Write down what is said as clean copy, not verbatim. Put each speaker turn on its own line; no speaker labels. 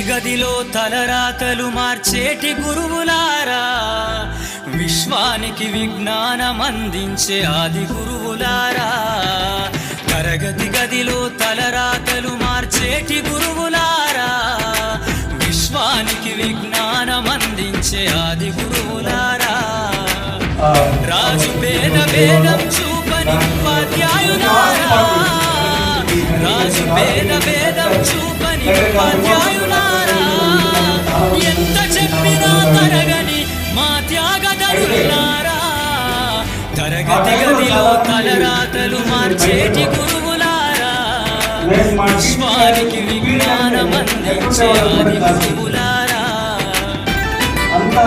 గదిలో తలరాతలు మార్చేటి గురువులారా, విశ్వానికి విజ్ఞానం అందించే ఆది గురువులారా. తరగతి గదిలో తలరాతలు మార్చేటి గురువులారా, విశ్వానికి విజ్ఞానం అందించే ఆది గురువులారా. రాజు పేద భేదం చూపని ఉపాధ్యాయులారా, రాజు పేద భేదం చూపని ఉపాధ్యాయులారా. ఎంత చెప్పినా తరగని మా త్యాగధనులారా, తరగతి గదిలో తలరాతలు మార్చేటి గురువులారా, విశ్వానికి విజ్ఞానం అందించే ఆది గురువులారా.
అంతా